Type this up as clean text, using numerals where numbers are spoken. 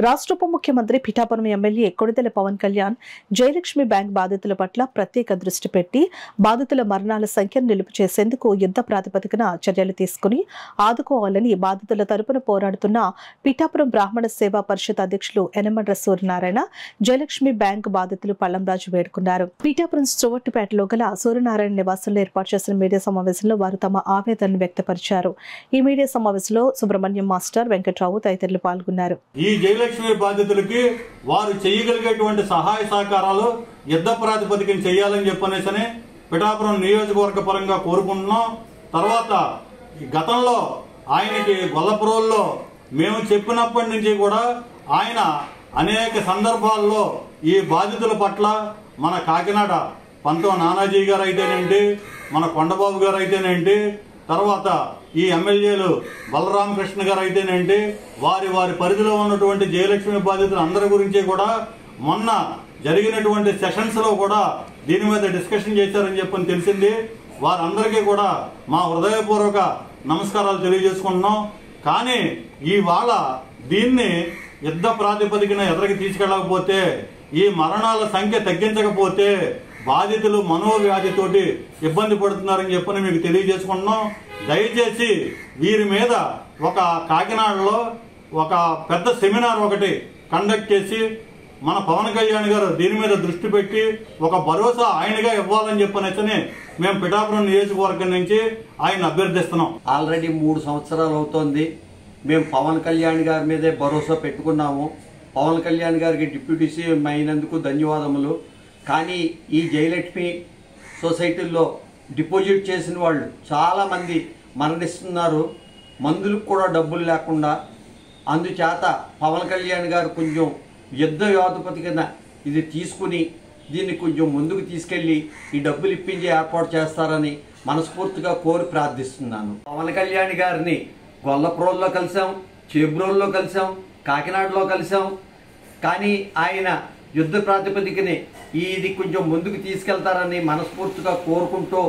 రాష్ట్ర ఉప ముఖ్యమంత్రి పిఠాపురం ఎమ్మెల్యే కొడిదెల పవన్ కళ్యాణ్ జయలక్ష్మి బ్యాంక్ బాధితుల పట్ల ప్రత్యేక దృష్టి పెట్టి బాధితుల మరణాల సంఖ్యను నిలుపు చేసేందుకు యుద్ధ ప్రాతిపదికన చర్యలు తీసుకుని ఆదుకోవాలని బాధితుల తరపున పోరాడుతున్న పిఠాపురం బ్రాహ్మణ సేవా పరిషత్ అధ్యక్షులు యనమడ్ర సూర్యనారాయణ జయలక్ష్మి బ్యాంక్ బాధితులు పల్లంరాజు వేడుకున్నారు. పిఠాపురం స్టోవర్టిపేటలో గల సూర్యనారాయణ నివాసంలో ఏర్పాటు చేసిన మీడియా సమావేశంలో వారు తమ ఆవేదనను వ్యక్తపరిచారు. ఈ మీడియా సమావేశంలో సుబ్రహ్మణ్యం మాస్టర్, వెంకట్రావు తదితరులు పాల్గొన్నారు. జయలక్ష్మి బాధితులకి వారు చేయగలిగేటువంటి సహాయ సహకారాలు యుద్ధ ప్రాతిపదికన చేయాలని చెప్పనేసని పిఠాపురం నియోజకవర్గ పరంగా కోరుకుంటున్నాం. తర్వాత గతంలో ఆయనకి గొల్లపురంలో మేము చెప్పినప్పటి నుంచి కూడా ఆయన అనేక సందర్భాల్లో ఈ బాధితుల పట్ల మన కాకినాడ పంతో నానాజీ గారు అయితేనేంటి, మన కొండబాబు గారు అయితేనేంటి, తర్వాత ఈ ఎమ్మెల్యేలు బలరామకృష్ణ గారు అయితేనేంటి, వారి పరిధిలో ఉన్నటువంటి జయలక్ష్మి బాధితులు అందరి గురించి కూడా మొన్న జరిగినటువంటి సెషన్స్ లో కూడా దీని మీద డిస్కషన్ చేశారని చెప్పని తెలిసింది. వారందరికీ కూడా మా హృదయపూర్వక నమస్కారాలు తెలియజేసుకుంటున్నాం. కానీ ఇవాళ దీన్ని యుద్ధ ప్రాతిపదికన ఎదురుకి తీసుకెళ్ళకపోతే, ఈ మరణాల సంఖ్య తగ్గించకపోతే బాధితులు మనోవ్యాధితోటి ఇబ్బంది పడుతున్నారని చెప్పని మీకు తెలియజేసుకుంటున్నాం. దయచేసి వీరి మీద ఒక కాకినాడలో ఒక పెద్ద సెమినార్ ఒకటి కండక్ట్ చేసి మన పవన్ కళ్యాణ్ గారు దీని మీద దృష్టి పెట్టి ఒక భరోసా ఆయనగా ఇవ్వాలని చెప్పనేసి మేము పిఠాపురం నియోజకవర్గం నుంచి ఆయన అభ్యర్థిస్తున్నాం. ఆల్రెడీ 3 సంవత్సరాలు అవుతోంది. మేము పవన్ కళ్యాణ్ గారి మీదే భరోసా పెట్టుకున్నాము. పవన్ కళ్యాణ్ గారికి డిప్యూటీ సీఎం అయినందుకు ధన్యవాదములు. కానీ ఈ జయలక్ష్మి సొసైటీల్లో డిపాజిట్ చేసిన వాళ్ళు చాలామంది మరణిస్తున్నారు, మందులకు కూడా డబ్బులు లేకుండా. అందుచేత పవన్ కళ్యాణ్ గారు కొంచెం యుద్ధ ప్రాతిపదికన ఇది తీసుకుని దీన్ని కొంచెం ముందుకు తీసుకెళ్ళి ఈ డబ్బులు ఇప్పించి ఏర్పాటు చేస్తారని మనస్ఫూర్తిగా కోరి ప్రార్థిస్తున్నాను. పవన్ కళ్యాణ్ గారిని గొల్లపురంలో కలిసాం, చేబ్రోల్లో కలిసాం, కాకినాడలో కలిసాం. కానీ ఆయన యుద్ధ ప్రాతిపదికని ఇది కొంచెం ముందుకు తీసుకెళ్తారని మనస్ఫూర్తిగా కోరుకుంటూ